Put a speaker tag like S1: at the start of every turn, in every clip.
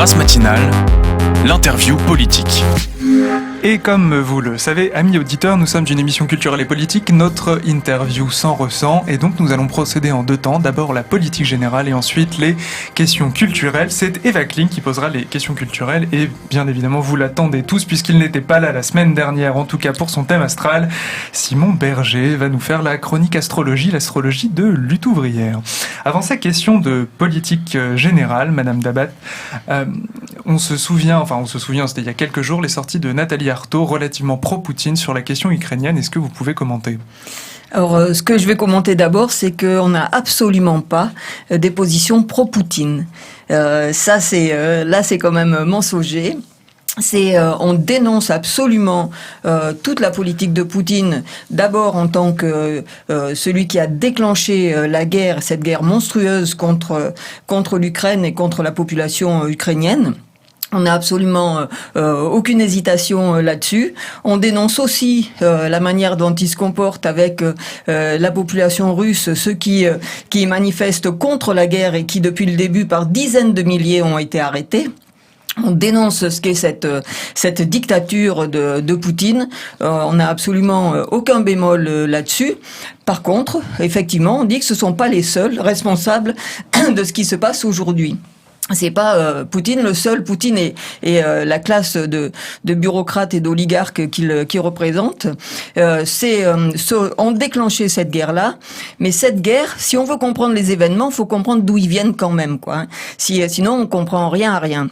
S1: Grâce matinale, l'interview politique.
S2: Et comme vous le savez, amis auditeurs, nous sommes une émission culturelle et politique, notre interview s'en ressent, et donc nous allons procéder en deux temps, d'abord la politique générale et ensuite les questions culturelles. C'est Eva Kling qui posera les questions culturelles, et bien évidemment vous l'attendez tous puisqu'il n'était pas là la semaine dernière, en tout cas pour son thème astral. Simon Berger va nous faire la chronique astrologie, l'astrologie de lutte ouvrière. Avant ces questions de politique générale, Madame Dabat, on se souvient, c'était il y a quelques jours, les sorties de Nathalie Arthaud relativement pro-Poutine sur la question ukrainienne. Est-ce que vous pouvez commenter ?
S3: Alors, ce que je vais commenter d'abord, c'est qu'on n'a absolument pas des positions pro-Poutine. Là, c'est quand même mensonger. On dénonce absolument toute la politique de Poutine, d'abord en tant que celui qui a déclenché la guerre, cette guerre monstrueuse contre l'Ukraine et contre la population ukrainienne. On n'a absolument aucune hésitation là-dessus. On dénonce aussi la manière dont il se comporte avec la population russe, ceux qui manifestent contre la guerre et qui, depuis le début, par dizaines de milliers, ont été arrêtés. On dénonce ce qu'est cette dictature de Poutine. On n'a absolument aucun bémol là-dessus. Par contre, effectivement, on dit que ce sont pas les seuls responsables de ce qui se passe aujourd'hui. C'est pas Poutine le seul. Poutine et la classe de bureaucrates et d'oligarques qu'il représente. Ont déclenché cette guerre-là. Mais cette guerre, si on veut comprendre les événements, faut comprendre d'où ils viennent quand même, quoi. Sinon, on comprend rien à rien.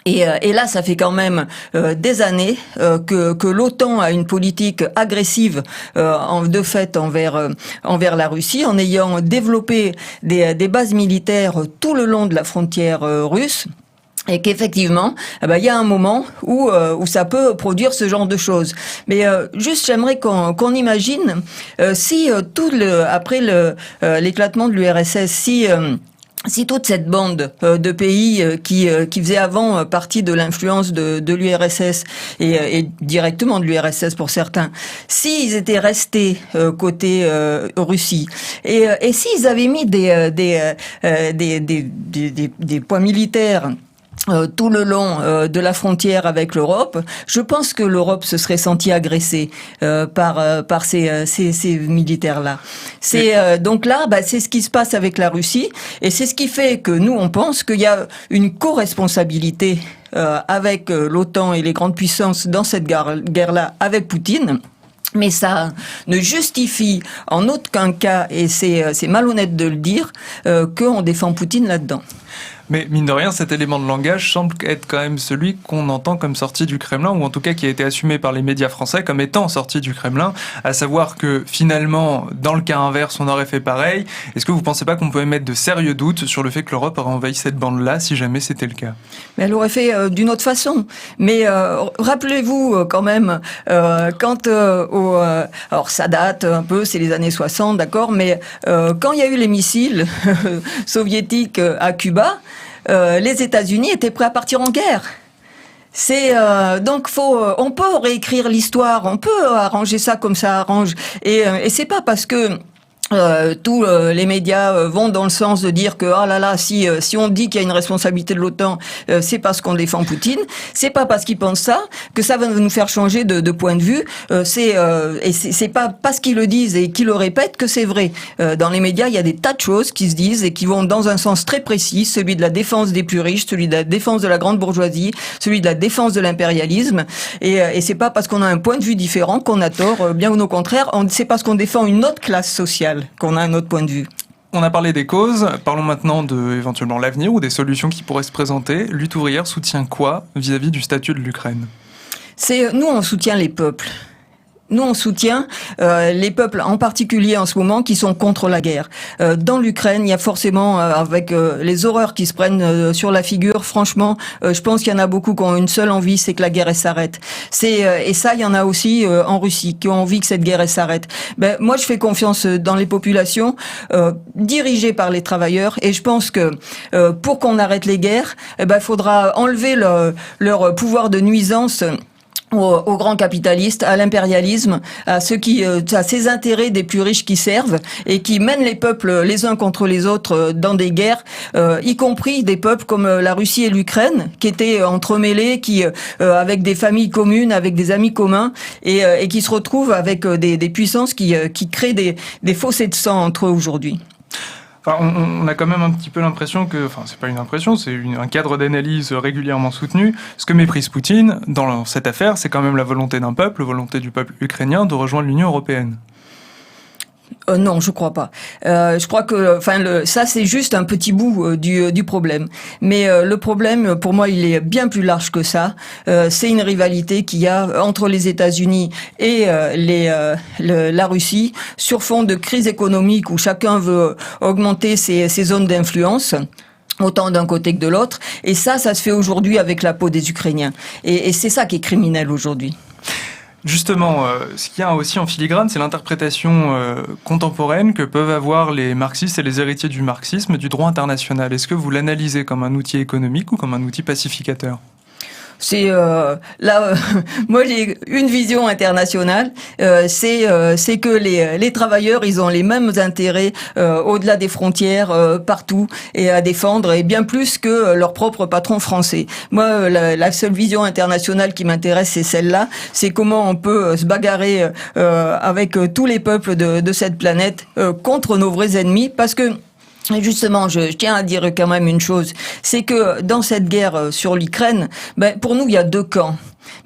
S3: Et là, ça fait quand même des années que l'OTAN a une politique agressive de fait envers la Russie, en ayant développé des bases militaires tout le long de la frontière russe. Et qu'effectivement, il y a un moment où ça peut produire ce genre de choses. Mais juste, j'aimerais qu'on imagine si après l'éclatement de l'URSS, si toute cette bande de pays qui faisait avant partie de l'influence de l'URSS et directement de l'URSS pour certains, s'ils étaient restés côté Russie et s'ils avaient mis des points militaires tout le long de la frontière avec l'Europe, je pense que l'Europe se serait sentie agressée par ces militaires-là. Donc là, c'est ce qui se passe avec la Russie, et c'est ce qui fait que nous, on pense qu'il y a une co-responsabilité avec l'OTAN et les grandes puissances dans cette guerre-là avec Poutine. Mais ça ne justifie en aucun cas, et c'est malhonnête de le dire, qu'on défend Poutine là-dedans.
S2: Mais mine de rien, cet élément de langage semble être quand même celui qu'on entend comme sorti du Kremlin, ou en tout cas qui a été assumé par les médias français comme étant sorti du Kremlin, à savoir que finalement, dans le cas inverse, on aurait fait pareil. Est-ce que vous ne pensez pas qu'on pouvait mettre de sérieux doutes sur le fait que l'Europe aurait envahi cette bande-là, si jamais c'était le cas ?
S3: Mais elle l'aurait fait d'une autre façon. Mais rappelez-vous quand même, alors ça date un peu, c'est les années 60, d'accord, mais quand il y a eu les missiles soviétiques à Cuba, les États-Unis étaient prêts à partir en guerre. Donc on peut réécrire l'histoire, on peut arranger ça comme ça arrange, et c'est pas parce que tous les médias vont dans le sens de dire que si on dit qu'il y a une responsabilité de l'OTAN, c'est parce qu'on défend Poutine. C'est pas parce qu'ils pensent ça que ça va nous faire changer de point de vue. C'est pas parce qu'ils le disent et qu'ils le répètent que c'est vrai. Dans les médias, il y a des tas de choses qui se disent et qui vont dans un sens très précis, celui de la défense des plus riches, celui de la défense de la grande bourgeoisie, celui de la défense de l'impérialisme. Et c'est pas parce qu'on a un point de vue différent qu'on a tort. Bien au contraire, c'est parce qu'on défend une autre classe sociale qu'on a un autre point de vue.
S2: On a parlé des causes, parlons maintenant de éventuellement l'avenir ou des solutions qui pourraient se présenter. Lutte ouvrière soutient quoi vis-à-vis du statut de l'Ukraine ?
S3: Nous, on soutient les peuples. Nous, on soutient les peuples, en particulier en ce moment, qui sont contre la guerre. Dans l'Ukraine, il y a forcément, avec les horreurs qui se prennent sur la figure, franchement, je pense qu'il y en a beaucoup qui ont une seule envie, c'est que la guerre elle s'arrête. Et ça, il y en a aussi en Russie qui ont envie que cette guerre elle s'arrête. Moi, je fais confiance dans les populations dirigées par les travailleurs, et je pense que pour qu'on arrête les guerres, il faudra enlever leur pouvoir de nuisance aux grands capitalistes, à l'impérialisme, à ces intérêts des plus riches qui servent et qui mènent les peuples les uns contre les autres dans des guerres, y compris des peuples comme la Russie et l'Ukraine, qui étaient entremêlés, qui avec des familles communes, avec des amis communs, et qui se retrouvent avec des puissances qui créent des fossés de sang entre eux aujourd'hui.
S2: Enfin, on a quand même un petit peu l'impression que, enfin, c'est pas une impression, c'est un cadre d'analyse régulièrement soutenu. Ce que méprise Poutine dans cette affaire, c'est quand même la volonté d'un peuple, la volonté du peuple ukrainien de rejoindre l'Union européenne.
S3: Non, je crois pas. Je crois que, ça c'est juste un petit bout du problème. Mais le problème, pour moi, il est bien plus large que ça. C'est une rivalité qu'il y a entre les États-Unis et la Russie sur fond de crise économique où chacun veut augmenter ses zones d'influence. Autant d'un côté que de l'autre. Et ça se fait aujourd'hui avec la peau des Ukrainiens. Et c'est ça qui est criminel aujourd'hui.
S2: Justement, ce qu'il y a aussi en filigrane, c'est l'interprétation contemporaine que peuvent avoir les marxistes et les héritiers du marxisme du droit international. Est-ce que vous l'analysez comme un outil économique ou comme un outil pacificateur ?
S3: C'est moi j'ai une vision internationale. C'est que les travailleurs ils ont les mêmes intérêts au-delà des frontières partout et à défendre et bien plus que leur propre patron français. Moi la seule vision internationale qui m'intéresse c'est celle-là. C'est comment on peut se bagarrer avec tous les peuples de cette planète contre nos vrais ennemis parce que et justement, je tiens à dire quand même une chose, c'est que dans cette guerre sur l'Ukraine, pour nous, il y a deux camps.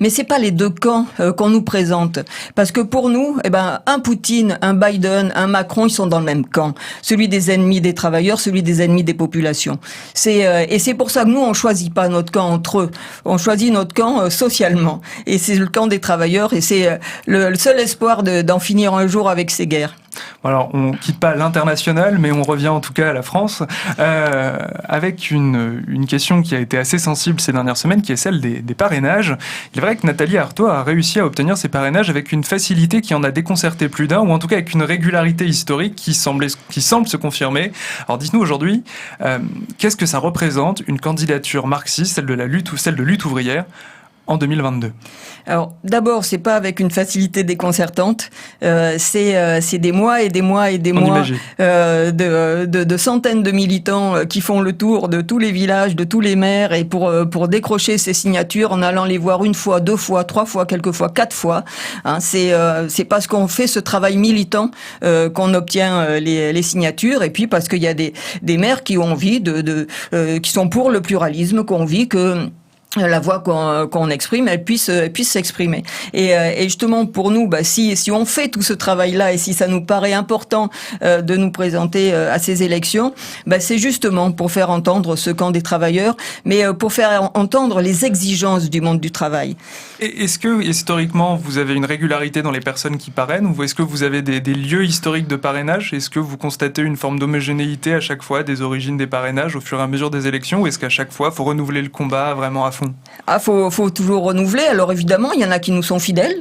S3: Mais c'est pas les deux camps qu'on nous présente, parce que pour nous, un Poutine, un Biden, un Macron, ils sont dans le même camp, celui des ennemis des travailleurs, celui des ennemis des populations. Et c'est pour ça que nous on choisit pas notre camp entre eux, on choisit notre camp socialement, et c'est le camp des travailleurs, et c'est le seul espoir d'en finir un jour avec ces guerres.
S2: Alors, on quitte pas l'international, mais on revient en tout cas à la France, avec une question qui a été assez sensible ces dernières semaines, qui est celle des parrainages. Il est vrai que Nathalie Arthaud a réussi à obtenir ces parrainages avec une facilité qui en a déconcerté plus d'un, ou en tout cas avec une régularité historique qui semble se confirmer. Alors dites-nous aujourd'hui, qu'est-ce que ça représente une candidature marxiste, celle de lutte ouvrière, en 2022?
S3: Alors d'abord, c'est pas avec une facilité déconcertante, c'est des mois et des mois et des mois de centaines de militants qui font le tour de tous les villages, de tous les maires et pour décrocher ces signatures en allant les voir une fois, deux fois, trois fois, quelquefois quatre fois. Hein, c'est parce qu'on fait ce travail militant qu'on obtient les signatures et puis parce qu'il y a des maires qui ont envie qui sont pour le pluralisme, qui ont envie que la voix qu'on exprime, elle puisse s'exprimer. Et justement pour nous, si on fait tout ce travail-là et si ça nous paraît important de nous présenter à ces élections, c'est justement pour faire entendre ce camp des travailleurs, mais pour faire entendre les exigences du monde du travail.
S2: Et est-ce que historiquement vous avez une régularité dans les personnes qui parrainent, ou est-ce que vous avez des lieux historiques de parrainage? Est-ce que vous constatez une forme d'homogénéité à chaque fois des origines des parrainages au fur et à mesure des élections, ou est-ce qu'à chaque fois faut renouveler le combat vraiment à fond?
S3: Faut toujours renouveler. Alors évidemment, il y en a qui nous sont fidèles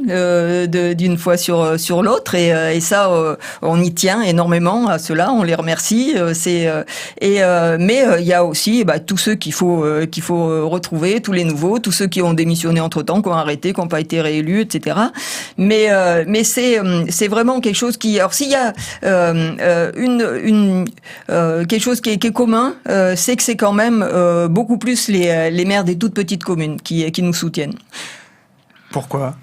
S3: d'une fois sur l'autre, et ça, on y tient énormément à cela. On les remercie. Mais il y a aussi tous ceux qu'il faut retrouver, tous les nouveaux, tous ceux qui ont démissionné entre-temps, qui ont arrêté, qui n'ont pas été réélus, etc. Mais c'est vraiment quelque chose qui. Alors s'il y a quelque chose qui est commun, c'est que c'est quand même beaucoup plus les maires des toutes petites communes qui nous soutiennent.
S2: Pourquoi ?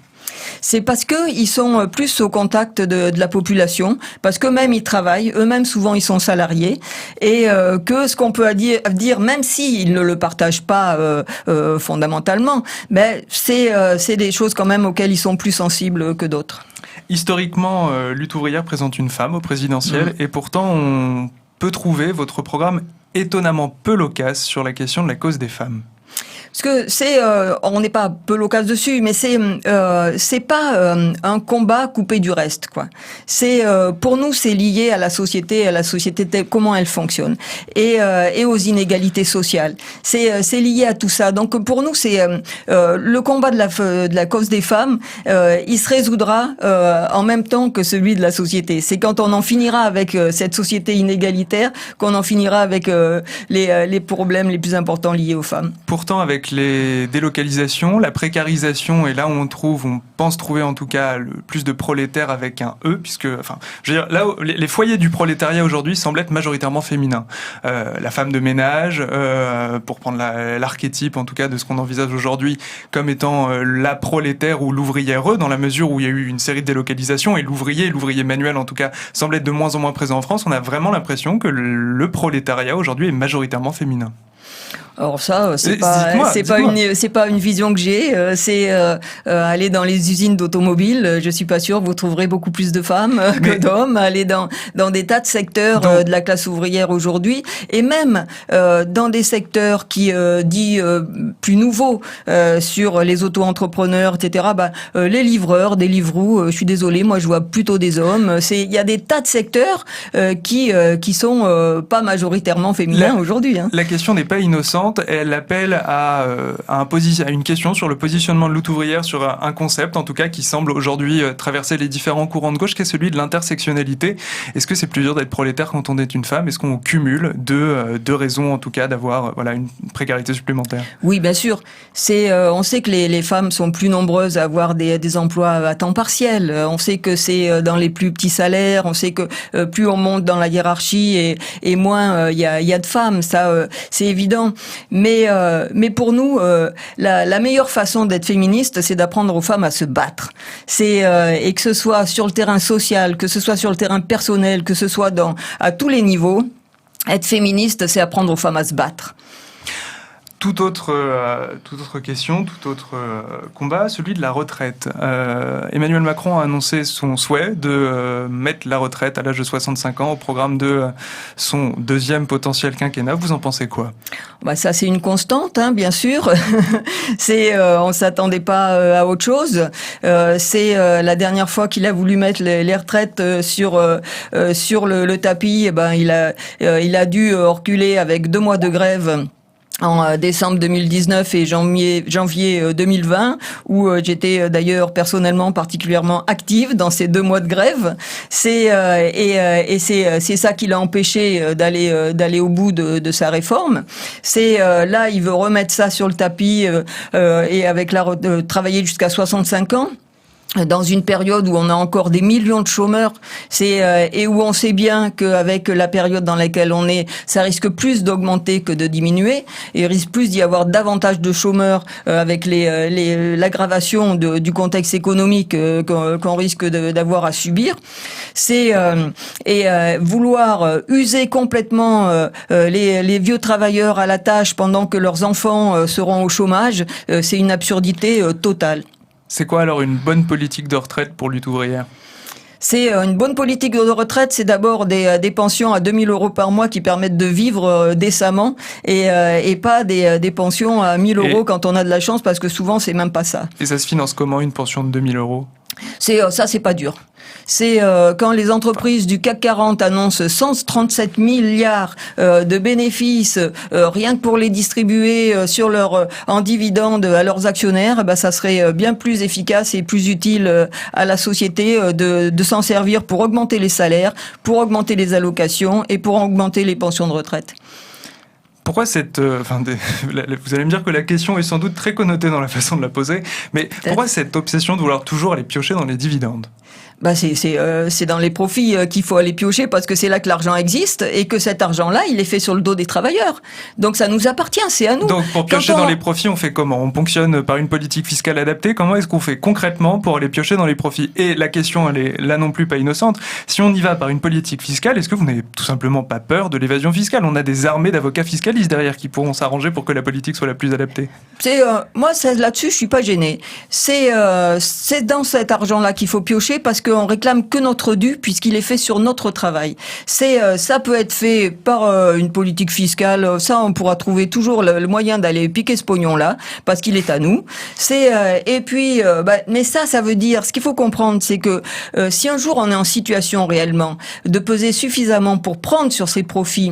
S3: C'est parce que ils sont plus au contact de la population, parce qu'eux-mêmes ils travaillent, eux-mêmes souvent ils sont salariés, et que ce qu'on peut dire, même s'ils ne le partagent pas fondamentalement, c'est des choses quand même auxquelles ils sont plus sensibles que d'autres.
S2: Historiquement, Lutte ouvrière présente une femme au présidentiel, et pourtant on peut trouver votre programme étonnamment peu loquace sur la question de la cause des femmes.
S3: Parce que on n'est pas peu loquace dessus, mais c'est pas un combat coupé du reste, quoi. C'est pour nous, c'est lié à la société comment elle fonctionne, et aux inégalités sociales. C'est lié à tout ça. Donc pour nous, c'est le combat de la cause des femmes. Il se résoudra en même temps que celui de la société. C'est quand on en finira avec cette société inégalitaire qu'on en finira avec les problèmes les plus importants liés aux femmes.
S2: Pourtant, avec avec les délocalisations, la précarisation, et là où on pense trouver en tout cas le plus de prolétaires avec un E, puisque, je veux dire, là, les foyers du prolétariat aujourd'hui semblent être majoritairement féminins. La femme de ménage, pour prendre l'archétype en tout cas de ce qu'on envisage aujourd'hui comme étant la prolétaire ou l'ouvrière, dans la mesure où il y a eu une série de délocalisations, et l'ouvrier manuel en tout cas semble être de moins en moins présent en France. On a vraiment l'impression que le prolétariat aujourd'hui est majoritairement féminin.
S3: Alors ça, c'est pas une vision que j'ai. C'est aller dans les usines d'automobiles. Je suis pas sûre que vous trouverez beaucoup plus de femmes que d'hommes. Aller dans des tas de secteurs de la classe ouvrière aujourd'hui, et même dans des secteurs qui dits plus nouveaux sur les auto-entrepreneurs, etc. Les livreurs, des livreaux. Je suis désolée, moi je vois plutôt des hommes. Il y a des tas de secteurs qui sont pas majoritairement féminins aujourd'hui. Hein.
S2: La question n'est pas innocente. Elle appelle à une question sur le positionnement de lutte ouvrière, sur un concept en tout cas qui semble aujourd'hui traverser les différents courants de gauche, qui est celui de l'intersectionnalité. Est-ce que c'est plus dur d'être prolétaire quand on est une femme? Est-ce qu'on cumule deux raisons en tout cas d'avoir une précarité supplémentaire? Oui, bien sûr. On sait que les femmes sont plus nombreuses à avoir des emplois à temps partiel. On sait que c'est dans les plus petits salaires. On sait que plus on monte dans la hiérarchie et moins il y a de femmes. Ça, c'est évident. Mais pour nous, la meilleure façon d'être féministe, c'est d'apprendre aux femmes à se battre. Et que ce soit sur le terrain social, que ce soit sur le terrain personnel, que ce soit à tous les niveaux, être féministe, c'est apprendre aux femmes à se battre. Toute autre question, tout autre combat, celui de la retraite. Emmanuel Macron a annoncé son souhait de mettre la retraite à l'âge de 65 ans au programme de son deuxième potentiel quinquennat. Vous en pensez quoi? Ça, c'est une constante, hein, bien sûr. On s'attendait pas à autre chose. C'est la dernière fois qu'il a voulu mettre les retraites sur le tapis. Il a dû reculer avec 2 mois de grève en décembre 2019 et janvier 2020, où j'étais d'ailleurs personnellement particulièrement active dans ces 2 mois de grève. C'est ça qui l'a empêché d'aller au bout de sa réforme. Là, il veut remettre ça sur le tapis et travailler jusqu'à 65 ans. Dans une période où on a encore des millions de chômeurs, et où on sait bien qu'avec la période dans laquelle on est, ça risque plus d'augmenter que de diminuer, et il risque plus d'y avoir davantage de chômeurs avec l'aggravation du contexte économique qu'on risque d'avoir à subir. Vouloir user complètement les vieux travailleurs à la tâche pendant que leurs enfants seront au chômage, c'est une absurdité totale. C'est quoi alors une bonne politique de retraite pour lutte ouvrière ? C'est une bonne politique de retraite, c'est d'abord des pensions à 2 000 euros par mois qui permettent de vivre décemment et pas des pensions à 1 000 euros quand on a de la chance, parce que souvent c'est même pas ça. Et ça se finance comment, une pension de 2 000 euros ? C'est pas dur. C'est quand les entreprises du CAC 40 annoncent 137 milliards de bénéfices rien que pour les distribuer en dividendes à leurs actionnaires, ça serait bien plus efficace et plus utile à la société de s'en servir pour augmenter les salaires, pour augmenter les allocations et pour augmenter les pensions de retraite. Pourquoi vous allez me dire que la question est sans doute très connotée dans la façon de la poser, mais pourquoi cette obsession de vouloir toujours aller piocher dans les dividendes ? C'est dans les profits qu'il faut aller piocher, parce que c'est là que l'argent existe et que cet argent-là, il est fait sur le dos des travailleurs. Donc ça nous appartient, c'est à nous. Donc pour piocher dans les profits, on fait comment ? On ponctionne par une politique fiscale adaptée ? Comment est-ce qu'on fait concrètement pour aller piocher dans les profits ? Et la question, elle est là non plus pas innocente. Si on y va par une politique fiscale, est-ce que vous n'avez tout simplement pas peur de l'évasion fiscale ? On a des armées d'avocats fiscalistes derrière qui pourront s'arranger pour que la politique soit la plus adaptée. Moi, là-dessus, je suis pas gênée. C'est dans cet argent-là qu'il faut piocher, parce qu'on réclame que notre dû, puisqu'il est fait sur notre travail. Ça peut être fait par une politique fiscale. Ça, on pourra trouver toujours le moyen d'aller piquer ce pognon-là, parce qu'il est à nous. Mais ça veut dire, ce qu'il faut comprendre, c'est que si un jour on est en situation réellement de peser suffisamment pour prendre sur ces profits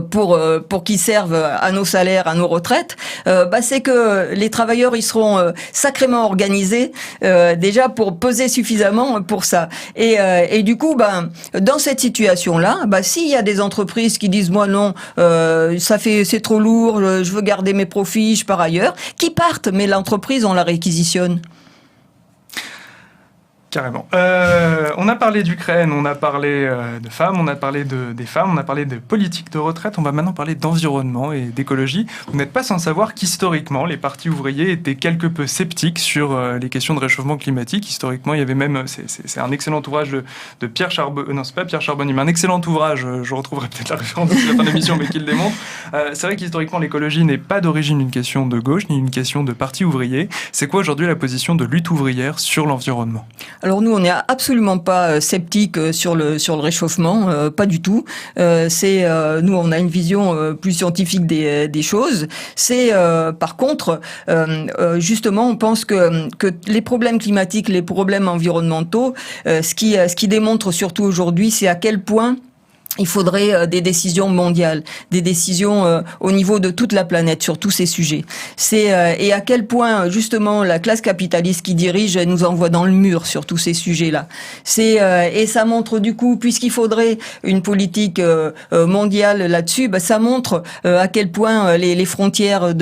S3: pour qu'ils servent à nos salaires, à nos retraites, c'est que les travailleurs ils seront sacrément organisés déjà pour peser suffisamment pour ça. Et du coup, dans cette situation-là, s'il y a des entreprises qui disent moi non, c'est trop lourd, je veux garder mes profits, je pars ailleurs, qui partent, mais l'entreprise on la réquisitionne.
S2: Carrément. On a parlé d'Ukraine, on a parlé de femmes, on a parlé des femmes, on a parlé de politique de retraite, on va maintenant parler d'environnement et d'écologie. Vous n'êtes pas sans savoir qu'historiquement, les partis ouvriers étaient quelque peu sceptiques sur les questions de réchauffement climatique. Historiquement, il y avait même, c'est un excellent ouvrage de Pierre Charbonnier, non c'est pas Pierre Charbonnier, mais un excellent ouvrage, je retrouverai peut-être la référence à la fin de l'émission, mais qui le démontre. C'est vrai qu'historiquement, l'écologie n'est pas d'origine une question de gauche, ni une question de parti ouvrier. C'est quoi aujourd'hui la position de lutte ouvrière sur l'environnement ?
S3: Alors nous, on n'est absolument pas sceptique sur le réchauffement, pas du tout. Nous, on a une vision plus scientifique des choses. Par contre, justement, on pense que les problèmes climatiques, les problèmes environnementaux, ce qui démontre surtout aujourd'hui, c'est à quel point il faudrait des décisions mondiales, des décisions au niveau de toute la planète sur tous ces sujets. Et à quel point justement la classe capitaliste qui dirige nous envoie dans le mur sur tous ces sujets-là. Et ça montre du coup, puisqu'il faudrait une politique mondiale là-dessus, ça montre à quel point les frontières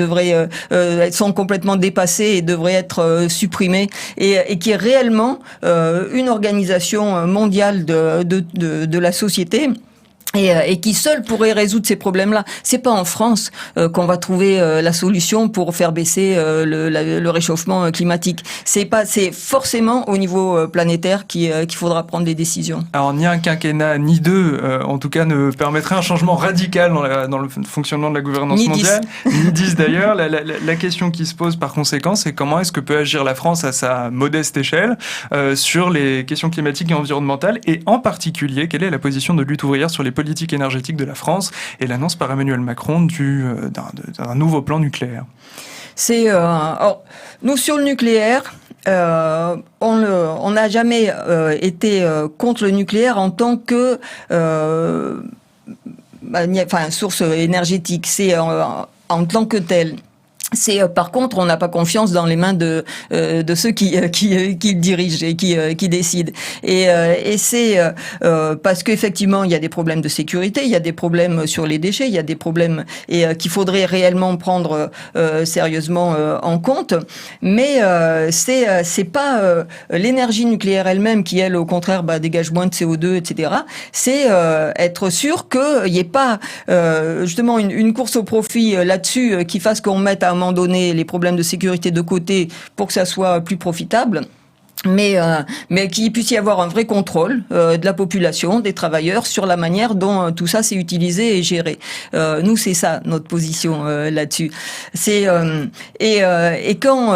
S3: sont complètement dépassées et devraient être supprimées, et qui est réellement une organisation mondiale de la société. Et qui seul pourrait résoudre ces problèmes-là. C'est pas en France qu'on va trouver la solution pour faire baisser le réchauffement climatique. C'est forcément au niveau planétaire qu'il faudra prendre des décisions.
S2: Alors ni un quinquennat ni deux, en tout cas, ne permettrait un changement radical dans le fonctionnement de la gouvernance mondiale. Ni 10 d'ailleurs. La question qui se pose par conséquent, c'est comment est-ce que peut agir la France à sa modeste échelle sur les questions climatiques et environnementales, et en particulier, quelle est la position de lutte ouvrière sur les politique énergétique de la France et l'annonce par Emmanuel Macron d'un nouveau plan nucléaire.
S3: Nous, sur le nucléaire, on n'a jamais été contre le nucléaire en tant que source énergétique. C'est en tant que tel. Par contre, on n'a pas confiance dans les mains de ceux qui dirigent et qui décident. Et c'est parce qu'effectivement, il y a des problèmes de sécurité, il y a des problèmes sur les déchets, il y a des problèmes qu'il faudrait réellement prendre sérieusement en compte. Mais c'est pas l'énergie nucléaire elle-même qui, elle, au contraire, dégage moins de CO2, etc. C'est être sûr qu'il n'y ait pas justement une course au profit là-dessus qui fasse qu'on mette à un moment donné les problèmes de sécurité de côté pour que ça soit plus profitable. Mais qu'il puisse y avoir un vrai contrôle de la population, des travailleurs, sur la manière dont tout ça s'est utilisé et géré. Nous, c'est ça notre position là-dessus. Et quand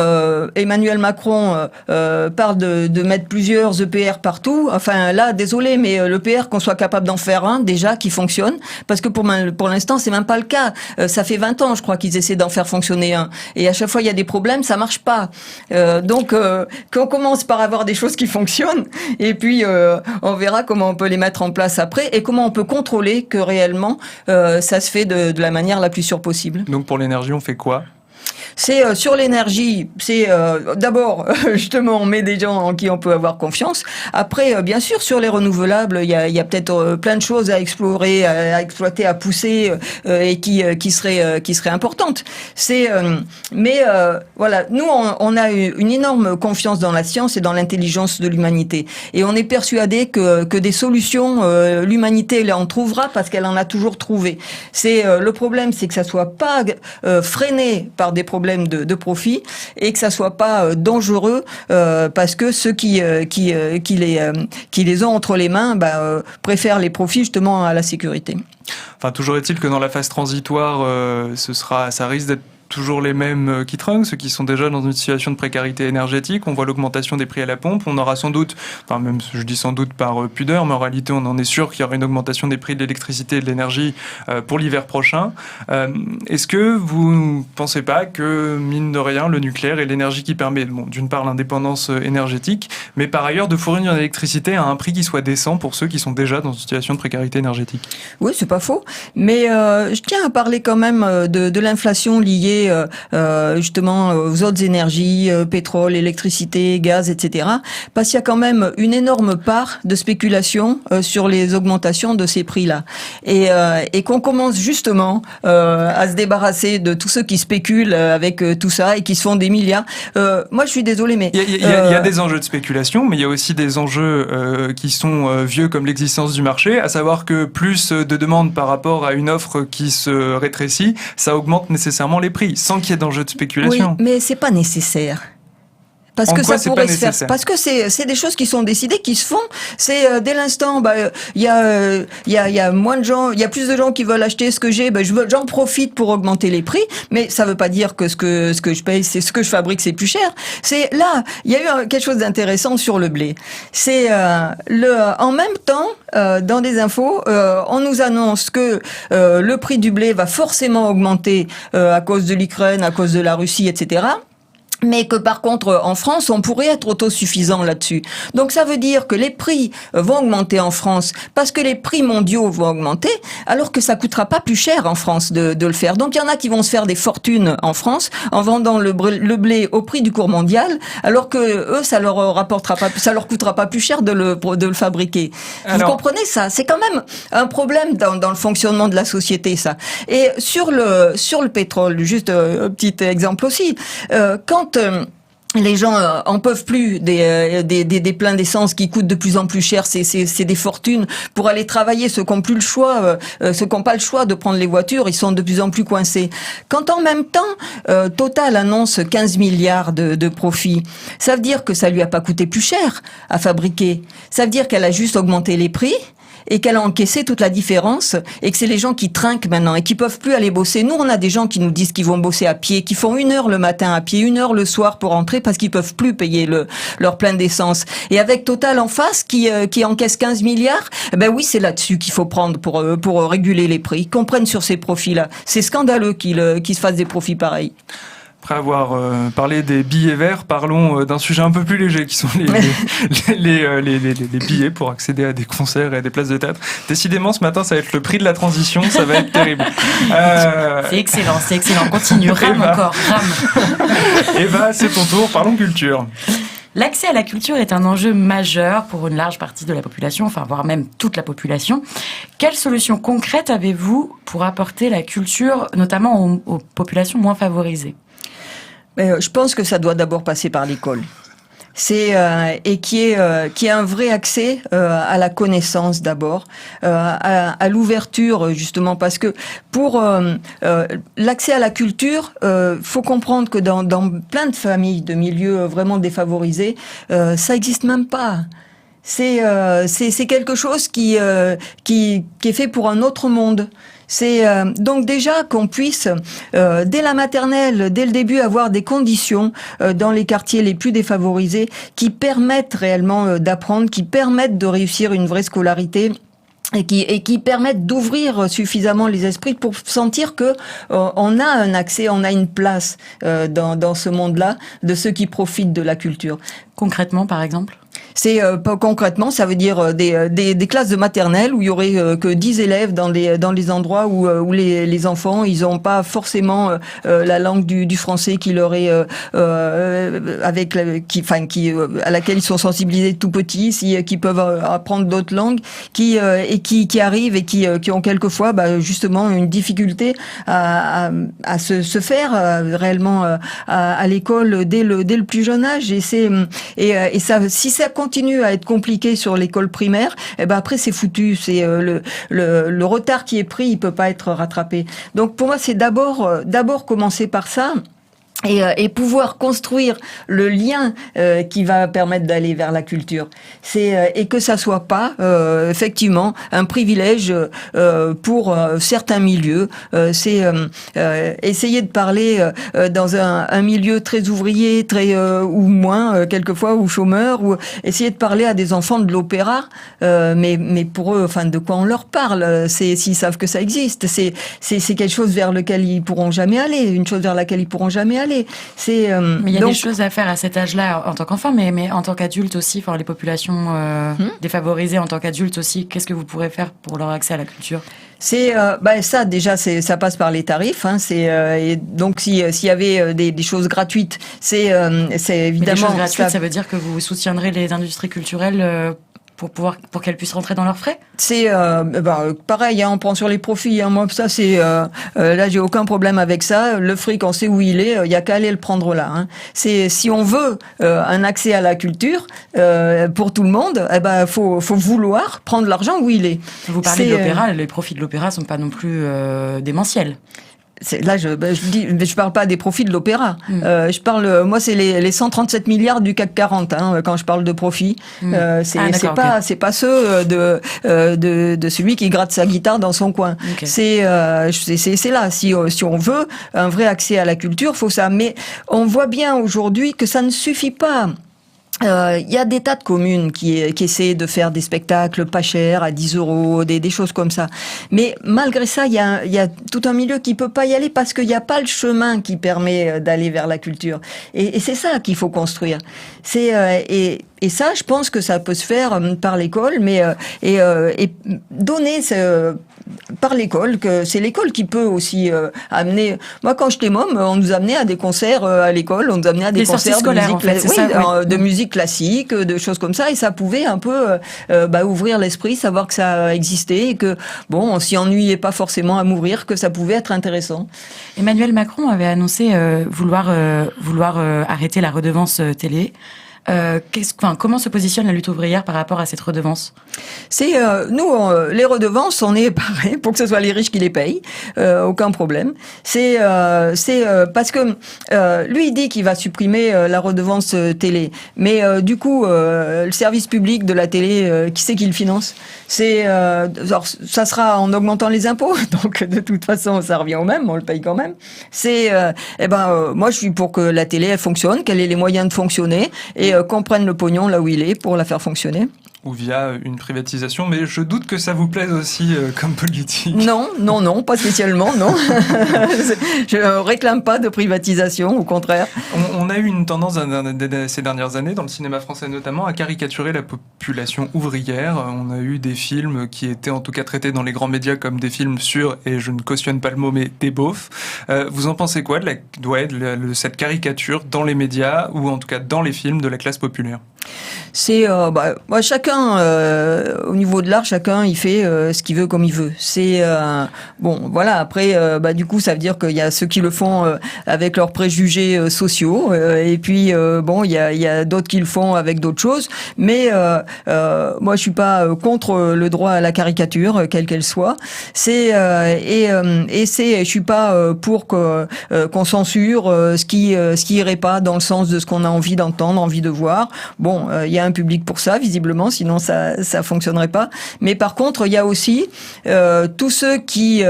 S3: Emmanuel Macron parle de mettre plusieurs EPR partout, enfin là, désolé, mais l'EPR, qu'on soit capable d'en faire un déjà qui fonctionne, parce que pour l'instant, c'est même pas le cas. Ça fait 20 ans, je crois, qu'ils essaient d'en faire fonctionner un, et à chaque fois il y a des problèmes, ça marche pas. Donc quand on commence par avoir des choses qui fonctionnent, et puis on verra comment on peut les mettre en place après, et comment on peut contrôler que réellement ça se fait de la manière la plus sûre possible.
S2: Donc pour l'énergie, on fait quoi ?
S3: C'est sur l'énergie, c'est d'abord justement on met des gens en qui on peut avoir confiance. Après, bien sûr, sur les renouvelables, il y a peut-être plein de choses à explorer, à exploiter, à pousser, et qui seraient importantes. Voilà, nous on a une énorme confiance dans la science et dans l'intelligence de l'humanité, et on est persuadé que des solutions, l'humanité elle en trouvera parce qu'elle en a toujours trouvé. Le problème, c'est que ça soit pas freiné par des problèmes de profit, et que ça soit pas dangereux parce que ceux qui les ont entre les mains préfèrent les profits justement à la sécurité.
S2: Enfin, toujours est-il que dans la phase transitoire, ça risque d'être toujours les mêmes qui trinquent, ceux qui sont déjà dans une situation de précarité énergétique. On voit l'augmentation des prix à la pompe. On aura sans doute, enfin même je dis sans doute par pudeur, mais en réalité on en est sûr qu'il y aura une augmentation des prix de l'électricité et de l'énergie pour l'hiver prochain. Est-ce que vous ne pensez pas que, mine de rien, le nucléaire est l'énergie qui permet, d'une part, l'indépendance énergétique, mais par ailleurs de fournir une électricité à un prix qui soit décent pour ceux qui sont déjà dans une situation de précarité énergétique?
S3: Oui, c'est pas faux. Mais je tiens à parler quand même de l'inflation liée justement aux autres énergies, pétrole, électricité, gaz, etc. Parce qu'il y a quand même une énorme part de spéculation sur les augmentations de ces prix-là. Et qu'on commence justement à se débarrasser de tous ceux qui spéculent avec tout ça et qui se font des milliards. Moi, je suis désolée, mais...
S2: Il y a des enjeux de spéculation, mais il y a aussi des enjeux qui sont vieux comme l'existence du marché, à savoir que plus de demandes par rapport à une offre qui se rétrécit, ça augmente nécessairement les prix, sans qu'il y ait d'enjeux de spéculation.
S3: Oui, mais c'est pas nécessaire. Parce
S2: en
S3: que
S2: quoi
S3: ça pourrait se faire.
S2: Parce
S3: que c'est des choses qui sont décidées, qui se font. C'est dès l'instant, il y a moins de gens, il y a plus de gens qui veulent acheter ce que j'ai, j'en profite pour augmenter les prix. Mais ça veut pas dire que ce que je paye, c'est ce que je fabrique, c'est plus cher. C'est là, il y a eu quelque chose d'intéressant sur le blé. C'est en même temps, dans des infos, on nous annonce que le prix du blé va forcément augmenter à cause de l'Ukraine, à cause de la Russie, etc. Mais que par contre, en France, on pourrait être autosuffisant là-dessus. Donc ça veut dire que les prix vont augmenter en France parce que les prix mondiaux vont augmenter, alors que ça coûtera pas plus cher en France de le faire. Donc il y en a qui vont se faire des fortunes en France en vendant le blé au prix du cours mondial, alors que eux, ça leur coûtera pas plus cher de le fabriquer. Vous comprenez ça? C'est quand même un problème dans le fonctionnement de la société, ça. Et sur le pétrole, juste un petit exemple aussi, quand les gens en peuvent plus des pleins d'essence qui coûtent de plus en plus cher, c'est des fortunes pour aller travailler. Ceux qui n'ont plus le choix, ceux qui n'ont pas le choix de prendre les voitures, ils sont de plus en plus coincés. Quand en même temps, Total annonce 15 milliards de profits, ça veut dire que ça lui a pas coûté plus cher à fabriquer. Ça veut dire qu'elle a juste augmenté les prix et qu'elle a encaissé toute la différence et que c'est les gens qui trinquent maintenant et qui peuvent plus aller bosser. Nous, on a des gens qui nous disent qu'ils vont bosser à pied, qui font 1 heure le matin à pied, 1 heure le soir pour rentrer parce qu'ils peuvent plus payer leur plein d'essence. Et avec Total en face qui encaisse 15 milliards, oui, c'est là-dessus qu'il faut prendre pour réguler les prix, qu'on prenne sur ces profits-là. C'est scandaleux qu'ils se fassent des profits pareils.
S2: Après avoir parlé des billets verts, parlons d'un sujet un peu plus léger qui sont les billets pour accéder à des concerts et à des places de théâtre. Décidément, ce matin, ça va être le prix de la transition, ça va être terrible.
S4: C'est excellent. Continue, rame encore, rame.
S2: Eva, c'est ton tour, parlons culture.
S4: L'accès à la culture est un enjeu majeur pour une large partie de la population, voire même toute la population. Quelles solutions concrètes avez-vous pour apporter la culture, notamment aux populations moins favorisées ?
S3: Je pense que ça doit d'abord passer par l'école. Et qui est un vrai accès à la connaissance d'abord, à l'ouverture justement, parce que pour l'accès à la culture, faut comprendre que dans plein de familles de milieux vraiment défavorisés, ça existe même pas. C'est quelque chose qui est fait pour un autre monde. C'est donc déjà qu'on puisse, dès la maternelle, dès le début, avoir des conditions dans les quartiers les plus défavorisés qui permettent réellement d'apprendre, qui permettent de réussir une vraie scolarité. Et qui permettent d'ouvrir suffisamment les esprits pour sentir que on a un accès, on a une place dans ce monde-là de ceux qui profitent de la culture.
S4: Concrètement, par exemple ?
S3: C'est concrètement, ça veut dire des classes de maternelle où il y aurait que 10 élèves dans les endroits où les enfants ils ont pas forcément la langue du français qui leur est à laquelle ils sont sensibilisés tout petits, qui peuvent apprendre d'autres langues, qui arrivent et qui ont quelquefois justement une difficulté à se faire réellement à l'école dès le plus jeune âge, et ça, si ça continue à être compliqué sur l'école primaire, après c'est foutu. C'est le retard qui est pris, il peut pas être rattrapé. Donc pour moi, c'est d'abord commencer par ça. et pouvoir construire le lien qui va permettre d'aller vers la culture. Et que ça soit pas effectivement un privilège pour certains milieux. Essayer de parler dans un milieu très ouvrier, très ou moins quelquefois ou chômeur, ou essayer de parler à des enfants de l'opéra, mais pour eux, enfin, de quoi on leur parle? S'ils savent que ça existe, c'est quelque chose vers lequel ils pourront jamais aller, une chose vers laquelle ils pourront jamais aller. Mais
S4: il y a des choses à faire à cet âge-là en tant qu'enfant, mais en tant qu'adulte aussi, pour les populations défavorisées en tant qu'adultes aussi, qu'est-ce que vous pourrez faire pour leur accès à la culture?
S3: Ça déjà, ça passe par les tarifs. Et donc s'il y avait des choses gratuites, c'est évidemment.
S4: Mais des choses gratuites, ça veut dire que vous soutiendrez les industries culturelles pour qu'elles puissent rentrer dans leurs frais?
S3: Pareil, on prend sur les profits. Moi, ça, là, j'ai aucun problème avec ça. Le fric, on sait où il est. Il y a qu'à aller le prendre là. Si on veut un accès à la culture pour tout le monde, faut vouloir prendre l'argent où il est.
S4: Vous parlez de l'opéra. Les profits de l'opéra sont pas non plus démentiels.
S3: Là, je parle pas des profits de l'opéra. Je parle, moi, c'est les 137 milliards du CAC 40. Quand je parle de profit, c'est pas ceux de celui qui gratte sa guitare dans son coin. Okay. C'est là. Si on veut un vrai accès à la culture, faut ça. Mais on voit bien aujourd'hui que ça ne suffit pas. Il y a des tas de communes qui essaient de faire des spectacles pas chers, à 10 €, des choses comme ça. Mais malgré ça, il y a tout un milieu qui peut pas y aller parce qu'il n'y a pas le chemin qui permet d'aller vers la culture. Et c'est ça qu'il faut construire. Et ça, je pense que ça peut se faire par l'école, mais et donner par l'école, que c'est l'école qui peut aussi amener. Moi, quand j'étais môme, on nous amenait à des concerts à l'école, on nous amenait à des concerts de musique classique, de choses comme ça, et ça pouvait un peu ouvrir l'esprit, savoir que ça existait et que on s'y ennuyait pas forcément à mourir, que ça pouvait être intéressant.
S4: Emmanuel Macron avait annoncé vouloir arrêter la redevance télé. Comment se positionne la lutte ouvrière par rapport à cette redevance?
S3: Les redevances, on est pareil pour que ce soit les riches qui les payent, aucun problème. C'est parce que lui il dit qu'il va supprimer la redevance télé, mais du coup le service public de la télé, qui c'est qui le finance? Ça sera en augmentant les impôts, donc de toute façon ça revient au même, on le paye quand même. Moi je suis pour que la télé elle fonctionne, qu'elle ait les moyens de fonctionner et qu'on prenne le pognon là où il est pour la faire fonctionner.
S2: Ou via une privatisation, mais je doute que ça vous plaise aussi comme politique.
S3: Non, pas spécialement, non. Je réclame pas de privatisation, au contraire.
S2: On a eu une tendance ces dernières années, dans le cinéma français notamment, à caricaturer la population ouvrière. On a eu des films qui étaient en tout cas traités dans les grands médias comme des films sur, et je ne cautionne pas le mot, mais des beaufs. Vous en pensez quoi de cette caricature dans les médias, ou en tout cas dans les films de la classe populaire?
S3: Chacun au niveau de l'art, chacun il fait ce qu'il veut comme il veut. Après du coup ça veut dire qu'il y a ceux qui le font avec leurs préjugés sociaux et puis il y a d'autres qui le font avec d'autres choses. Mais moi je suis pas contre le droit à la caricature quelle qu'elle soit. Je suis pas pour qu'on censure ce qui irait pas dans le sens de ce qu'on a envie d'entendre, envie de voir. Il y a un public pour ça, visiblement, sinon ça fonctionnerait pas. Mais par contre, il y a aussi tous ceux qui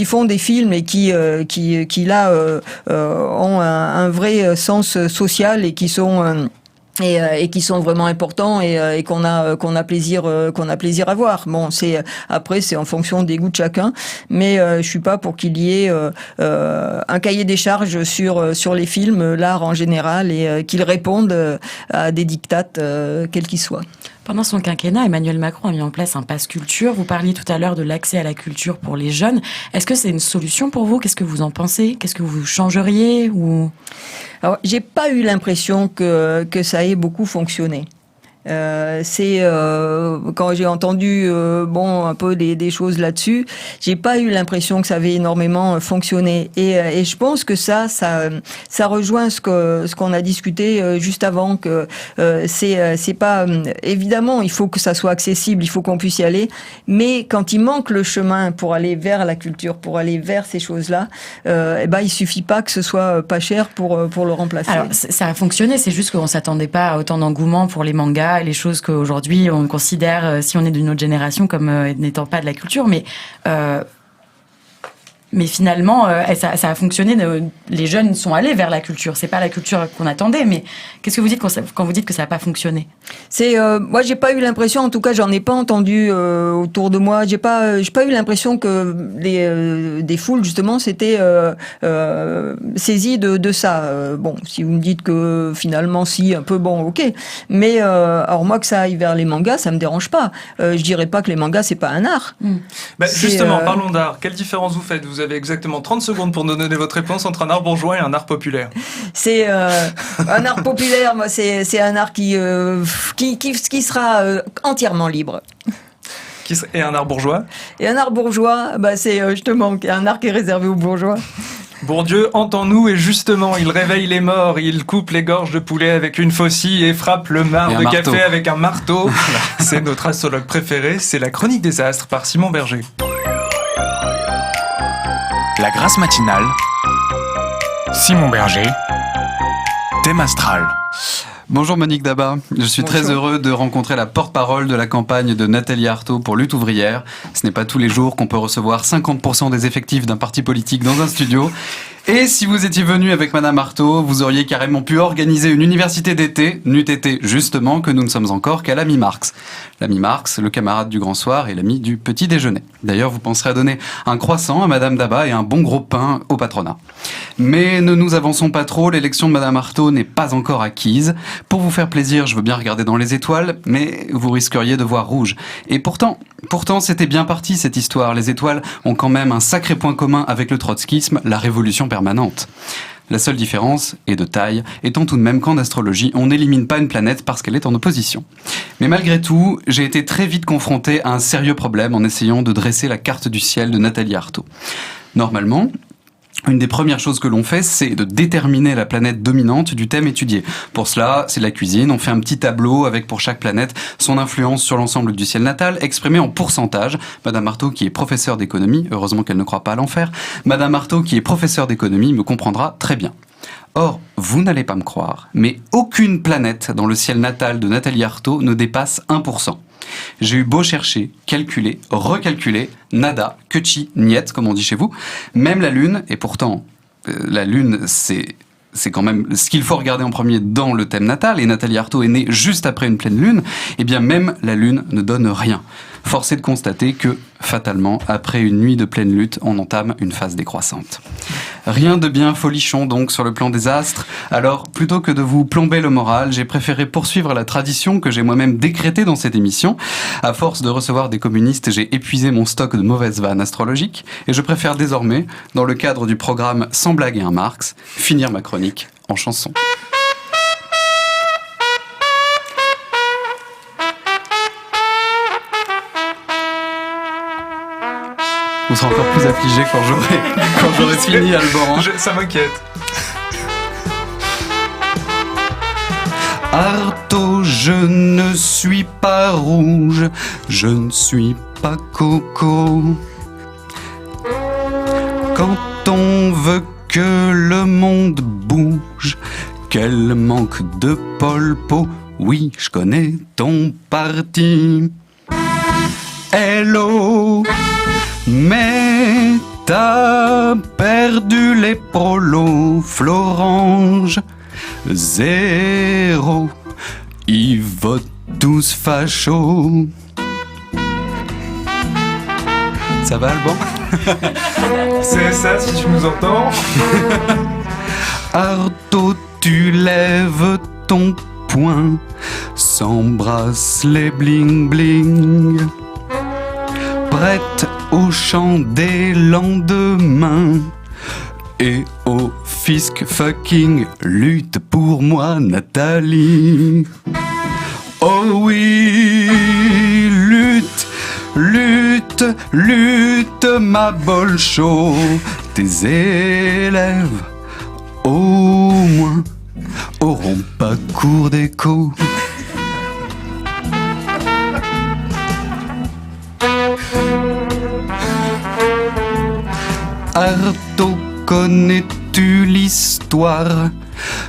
S3: font des films et qui là ont un vrai sens social et qui sont et qui sont vraiment importants et qu'on a plaisir à voir. Après c'est en fonction des goûts de chacun, mais je suis pas pour qu'il y ait un cahier des charges sur les films, l'art en général, et qu'ils répondent à des dictates quels qu'ils soient.
S4: Pendant son quinquennat, Emmanuel Macron a mis en place un pass culture. Vous parliez tout à l'heure de l'accès à la culture pour les jeunes. Est-ce que c'est une solution pour vous? Qu'est-ce que vous en pensez? Qu'est-ce que vous changeriez ou...
S3: Alors, j'ai pas eu l'impression que ça ait beaucoup fonctionné. C'est quand j'ai entendu un peu des choses là-dessus, j'ai pas eu l'impression que ça avait énormément fonctionné. Et je pense que ça rejoint ce qu'on a discuté juste avant, que c'est pas évidemment, il faut que ça soit accessible, il faut qu'on puisse y aller, mais quand il manque le chemin pour aller vers la culture, pour aller vers ces choses-là, il suffit pas que ce soit pas cher pour le remplacer.
S4: Alors ça a fonctionné, c'est juste qu'on s'attendait pas à autant d'engouement pour les mangas et les choses qu'aujourd'hui on considère, si on est d'une autre génération, comme n'étant pas de la culture, mais finalement, ça a fonctionné. Les jeunes sont allés vers la culture. C'est pas la culture qu'on attendait, mais qu'est-ce que vous dites quand vous dites que ça n'a pas fonctionné ?
S3: Moi, j'ai pas eu l'impression, en tout cas, j'en ai pas entendu autour de moi. J'ai pas eu l'impression que des foules justement s'étaient saisies de ça. Si vous me dites que finalement, si un peu, ok. Mais alors moi, que ça aille vers les mangas, ça me dérange pas. Je dirais pas que les mangas c'est pas un art.
S2: Justement, parlons d'art. Quelle différence vous faites ? Vous avez exactement 30 secondes pour nous donner votre réponse entre un art bourgeois et un art populaire.
S3: C'est un art populaire, moi, c'est un art qui sera entièrement libre.
S2: Et un art bourgeois ?
S3: Et un art bourgeois, c'est justement un art qui est réservé aux bourgeois.
S2: Bourdieu entend-nous et justement, il réveille les morts, il coupe les gorges de poulet avec une faucille et frappe le marc de café avec un marteau. C'est notre astrologue préféré, c'est la Chronique des Astres par Simon Berger.
S1: La Grâce matinale. Simon Berger. Thème astral.
S5: Bonjour Monique Daba, je suis très heureux de rencontrer la porte-parole de la campagne de Nathalie Arthaud pour Lutte ouvrière. Ce n'est pas tous les jours qu'on peut recevoir 50% des effectifs d'un parti politique dans un studio. Et si vous étiez venu avec Madame Arthaud, vous auriez carrément pu organiser une université d'été, n'eût été justement que nous ne sommes encore qu'à l'ami Marx. L'ami Marx, le camarade du grand soir et l'ami du petit déjeuner. D'ailleurs, vous penserez à donner un croissant à Madame Daba et un bon gros pain au patronat. Mais ne nous avançons pas trop, l'élection de Madame Arthaud n'est pas encore acquise. Pour vous faire plaisir, je veux bien regarder dans les étoiles, mais vous risqueriez de voir rouge. Et pourtant, c'était bien parti cette histoire. Les étoiles ont quand même un sacré point commun avec le trotskisme, la révolution permanente. La seule différence, et de taille, étant tout de même qu'en astrologie, on n'élimine pas une planète parce qu'elle est en opposition. Mais malgré tout, j'ai été très vite confronté à un sérieux problème en essayant de dresser la carte du ciel de Nathalie Arthaud. Normalement, une des premières choses que l'on fait, c'est de déterminer la planète dominante du thème étudié. Pour cela, c'est la cuisine. On fait un petit tableau avec pour chaque planète son influence sur l'ensemble du ciel natal, exprimée en pourcentage. Madame Arthaud, qui est professeure d'économie, heureusement qu'elle ne croit pas à l'enfer, Madame Arthaud, qui est professeure d'économie, me comprendra très bien. Or, vous n'allez pas me croire, mais aucune planète dans le ciel natal de Nathalie Arthaud ne dépasse 1%. J'ai eu beau chercher, calculer, recalculer, nada, que chi, niet, comme on dit chez vous. Même la Lune, et pourtant, la Lune, c'est quand même ce qu'il faut regarder en premier dans le thème natal, et Nathalie Arthaud est née juste après une pleine Lune, et bien même la Lune ne donne rien. Force est de constater que, fatalement, après une nuit de pleine lutte, on entame une phase décroissante. Rien de bien folichon donc sur le plan des astres. Alors, plutôt que de vous plomber le moral, j'ai préféré poursuivre la tradition que j'ai moi-même décrétée dans cette émission. À force de recevoir des communistes, j'ai épuisé mon stock de mauvaises vannes astrologiques et je préfère désormais, dans le cadre du programme Sans blague et un Marx, finir ma chronique en chanson. Vous serez encore plus affligé quand j'aurai fini, Alban.
S2: Ça m'inquiète.
S5: Arthaud, je ne suis pas rouge, je ne suis pas coco. Quand on veut que le monde bouge, quel manque de Pol Pot. Oui, je connais ton parti. Hello. Mais t'as perdu les prolos, Florange, 0. Ils votent tous fachos. Ça va, Alban?
S2: C'est ça, si tu nous entends.
S5: Arthaud, tu lèves ton poing, s'embrasse les bling-bling. Prête au chant des lendemains et au fisc fucking lutte pour moi Nathalie. Oh oui, lutte, lutte, lutte, ma bolcho. Tes élèves, au moins, auront pas cours d'écho. Artaud, connais-tu l'histoire?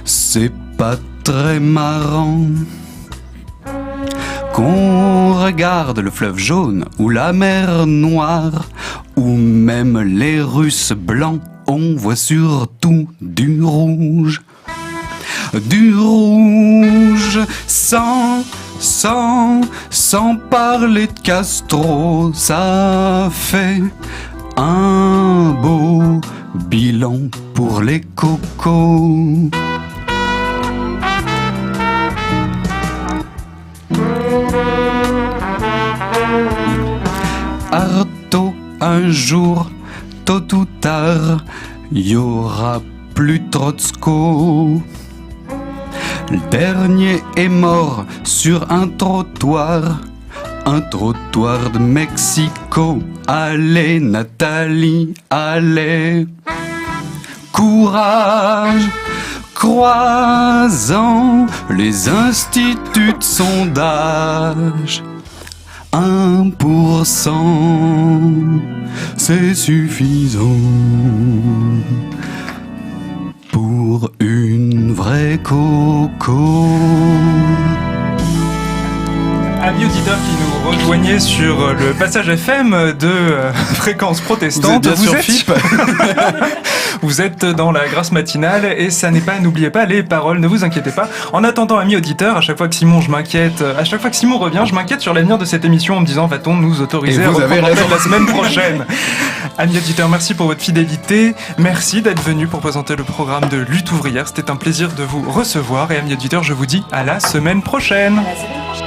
S5: C'est pas très marrant qu'on regarde le fleuve jaune ou la mer Noire ou même les Russes blancs, on voit surtout du rouge. Du rouge, sans parler de Castro, ça fait un beau bilan pour les cocos. Artaud, un jour, tôt ou tard, y aura plus Trotsko. Le dernier est mort sur un trottoir de Mexico. Allez Nathalie, allez. Courage, croisant les instituts de sondage. 1%, c'est suffisant pour une vraie coco.
S2: Amis auditeurs qui nous rejoignaient sur le passage FM de Fréquence Protestante, vous êtes dans la Grâce matinale et ça n'est pas, n'oubliez pas les paroles, ne vous inquiétez pas. En attendant, amis auditeurs, à chaque fois que Simon revient, je m'inquiète sur l'avenir de cette émission en me disant va-t-on nous autoriser à reprendre l'antenne la semaine prochaine. Amis auditeurs, merci pour votre fidélité, merci d'être venus pour présenter le programme de Lutte ouvrière, c'était un plaisir de vous recevoir et amis auditeurs, je vous dis à la semaine prochaine.
S4: À la semaine prochaine.